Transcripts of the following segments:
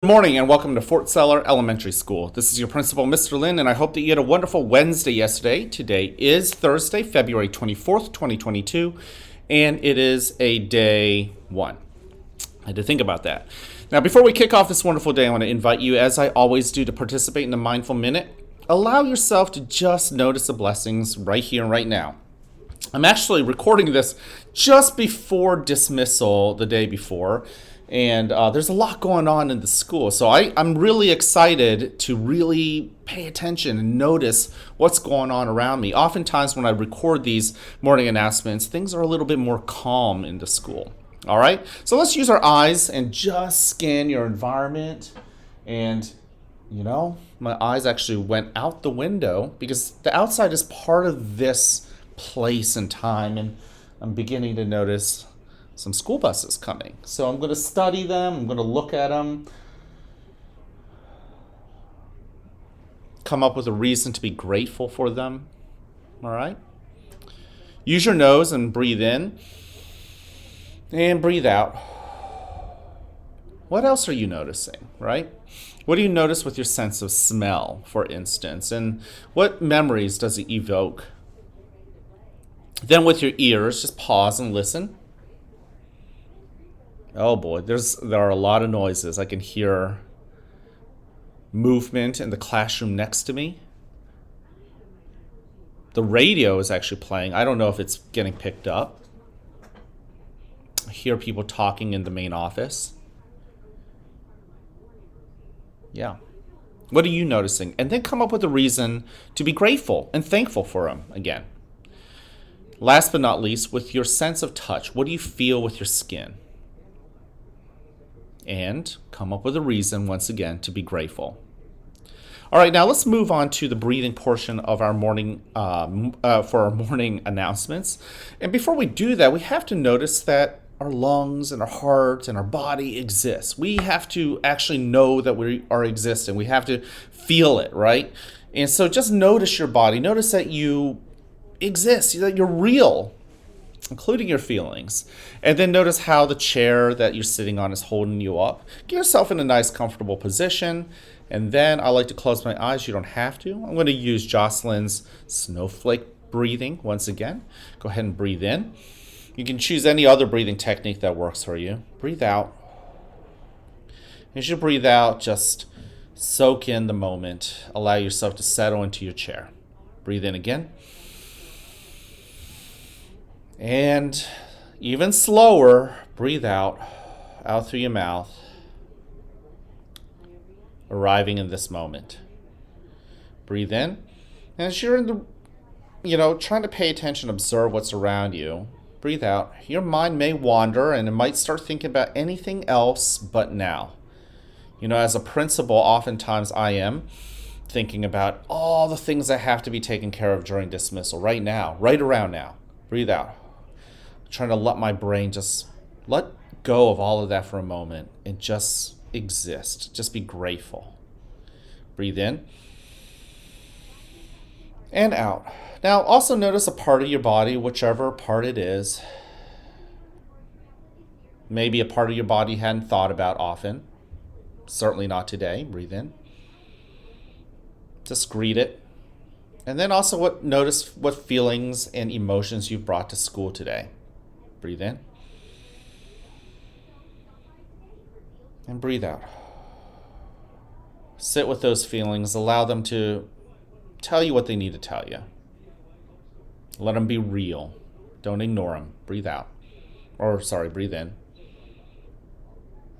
Good morning and welcome to Fort Seller Elementary School. This is your principal, Mr. Lin, and I hope that you had a wonderful Wednesday yesterday. Today is Thursday, February 24th, 2022, and it is a day one. I had to think about that. Now, before we kick off this wonderful day, I want to invite you, as I always do, to participate in the Mindful Minute. Allow yourself to just notice the blessings right here and right now. I'm actually recording this just before dismissal the day before. And there's a lot going on in the school. So I'm really excited to really pay attention and notice what's going on around me. Oftentimes when I record these morning announcements, things are a little bit more calm in the school. All right? So let's use our eyes and just scan your environment. And, you know, my eyes actually went out the window because the outside is part of this place and time. And I'm beginning to notice some school buses coming. So I'm going to study them. I'm going to look at them. Come up with a reason to be grateful for them. All right? Use your nose and breathe in. And breathe out. What else are you noticing, right? What do you notice with your sense of smell, for instance? And what memories does it evoke? Then with your ears, just pause and listen. Oh boy, there are a lot of noises. I can hear movement in the classroom next to me. The radio is actually playing. I don't know if it's getting picked up. I hear people talking in the main office. Yeah. What are you noticing? And then come up with a reason to be grateful and thankful for them again. Last but not least, with your sense of touch, what do you feel with your skin? And come up with a reason, once again, to be grateful. All right, now let's move on to the breathing portion of our morning, for our morning announcements. And before we do that, we have to notice that our lungs and our heart and our body exists. We have to actually know that we are existing. We have to feel it, right? And so just notice your body. Notice that you exist, that you're real, including your feelings. And then notice how the chair that you're sitting on is holding you up. Get yourself in a nice, comfortable position. And then I like to close my eyes. You don't have to. I'm going to use Jocelyn's snowflake breathing once again. Go ahead and breathe in. You can choose any other breathing technique that works for you. Breathe out. As you breathe out, just soak in the moment. Allow yourself to settle into your chair. Breathe in again. And even slower, breathe out through your mouth, arriving in this moment. Breathe in. And as you're in the, trying to pay attention, observe what's around you, breathe out. Your mind may wander and it might start thinking about anything else but now. As a principal, oftentimes I am thinking about all the things that have to be taken care of during dismissal right now, right around now. Breathe out. Trying to let my brain just let go of all of that for a moment and just exist. Just be grateful. Breathe in and out. Now also notice a part of your body, whichever part it is. Maybe a part of your body you hadn't thought about often. Certainly not today. Breathe in. Just greet it. And then also notice what feelings and emotions you've brought to school today. Breathe in. And breathe out. Sit with those feelings. Allow them to tell you what they need to tell you. Let them be real. Don't ignore them. Breathe out. Breathe in.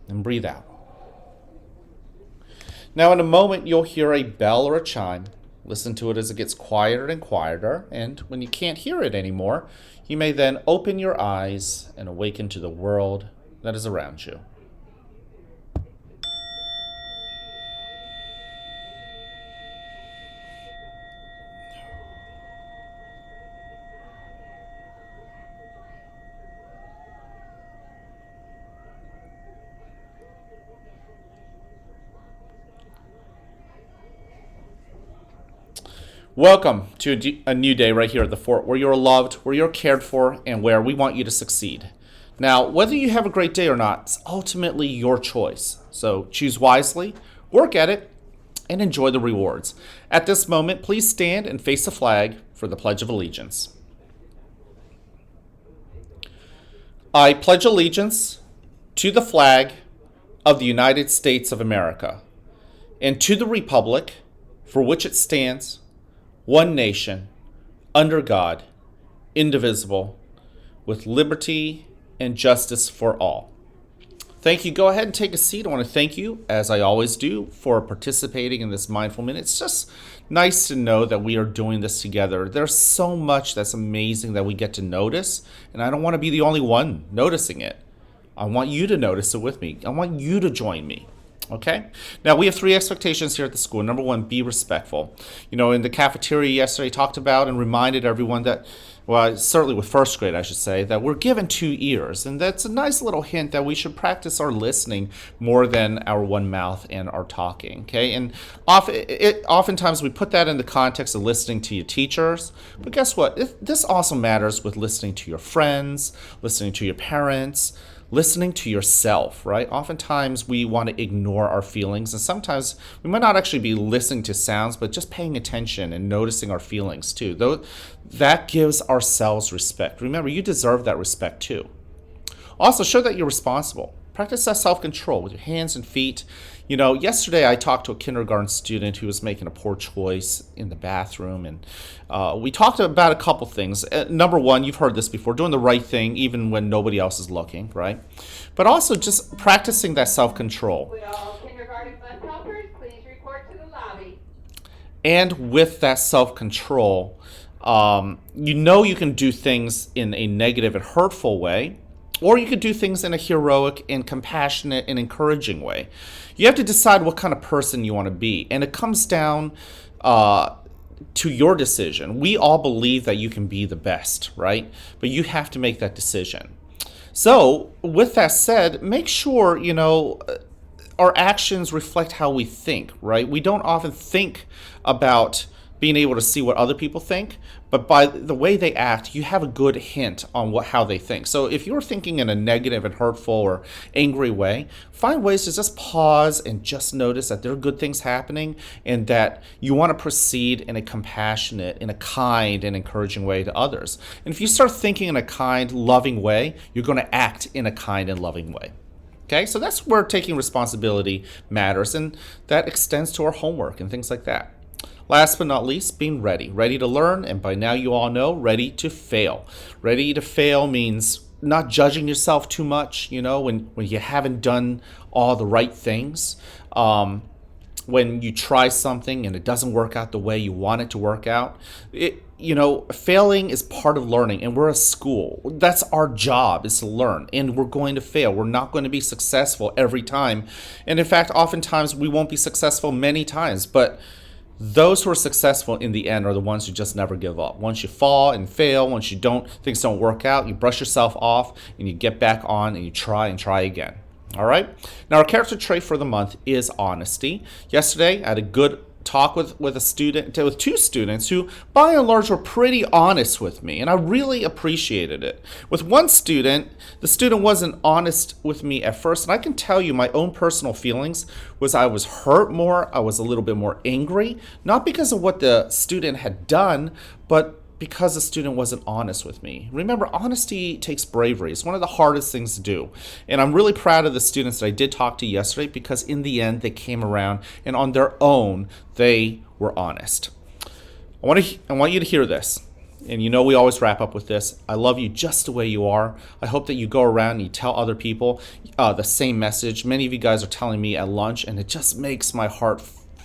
And breathe out. Now in a moment you'll hear a bell or a chime. Listen to it as it gets quieter and quieter, and when you can't hear it anymore, you may then open your eyes and awaken to the world that is around you. Welcome to a new day right here at the fort, where you're loved, where you're cared for, and where we want you to succeed. Now, whether you have a great day or not, it's ultimately your choice. So choose wisely, work at it, and enjoy the rewards. At this moment, please stand and face the flag for the Pledge of Allegiance. I pledge allegiance to the flag of the United States of America and to the republic for which it stands, one nation, under God, indivisible, with liberty and justice for all. Thank you. Go ahead and take a seat. I want to thank you, as I always do, for participating in this mindful minute. It's just nice to know that we are doing this together. There's so much that's amazing that we get to notice, and I don't want to be the only one noticing it. I want you to notice it with me. I want you to join me. Okay? Now, we have 3 expectations here at the school. Number 1, be respectful. In the cafeteria yesterday, I talked about and reminded everyone that, well, certainly with first grade, I should say, that we're given 2 ears. And that's a nice little hint that we should practice our listening more than our one mouth and our talking. Okay? And oftentimes we put that in the context of listening to your teachers. But guess what? This also matters with listening to your friends, listening to your parents, listening to yourself, right? Oftentimes we want to ignore our feelings, and sometimes we might not actually be listening to sounds, but just paying attention and noticing our feelings too. Though that gives ourselves respect. Remember, you deserve that respect too. Also, show that you're responsible. Practice that self-control with your hands and feet. Yesterday I talked to a kindergarten student who was making a poor choice in the bathroom, and we talked about a couple things. Number 1, you've heard this before, doing the right thing even when nobody else is looking, right? But also just practicing that self-control. Would all kindergarten bus helpers please report to the lobby? And with that self-control, you can do things in a negative and hurtful way, or you could do things in a heroic and compassionate and encouraging way. You have to decide what kind of person you want to be. And it comes down to your decision. We all believe that you can be the best, right? But you have to make that decision. So with that said, make sure, our actions reflect how we think, right? We don't often think about being able to see what other people think, but by the way they act, you have a good hint on how they think. So if you're thinking in a negative and hurtful or angry way, find ways to just pause and just notice that there are good things happening and that you want to proceed in a compassionate, in a kind and encouraging way to others. And if you start thinking in a kind, loving way, you're going to act in a kind and loving way. Okay, so that's where taking responsibility matters, and that extends to our homework and things like that. Last but not least, being ready to learn, and by now you all know, ready to fail. Ready to fail means not judging yourself too much, when you haven't done all the right things. When you try something and it doesn't work out the way you want it to work out. Failing is part of learning, and we're a school. That's our job, is to learn, and we're going to fail. We're not going to be successful every time. And in fact, oftentimes we won't be successful many times, but those who are successful in the end are the ones who just never give up. Once you fall and fail, once things don't work out, you brush yourself off and you get back on and you try again. All right? Now, our character trait for the month is honesty. Yesterday, I had a good talk with two students who, by and large, were pretty honest with me, and I really appreciated it. With one student, the student wasn't honest with me at first, and I can tell you my own personal feelings was I was hurt more, I was a little bit more angry, not because of what the student had done, but because the student wasn't honest with me. Remember, honesty takes bravery. It's one of the hardest things to do. And I'm really proud of the students that I did talk to yesterday, because in the end, they came around and on their own, they were honest. I want you to hear this. And we always wrap up with this. I love you just the way you are. I hope that you go around and you tell other people the same message. Many of you guys are telling me at lunch, and it just makes my heart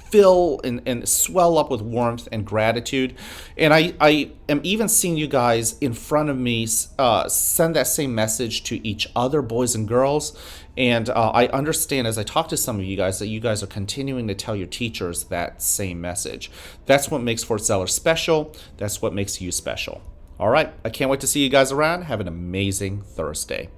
fill and swell up with warmth and gratitude. And I am even seeing you guys in front of me send that same message to each other, boys and girls. And I understand as I talk to some of you guys that you guys are continuing to tell your teachers that same message. That's what makes Fort Zeller special. That's what makes you special. All right, I can't wait to see you guys around. Have an amazing Thursday.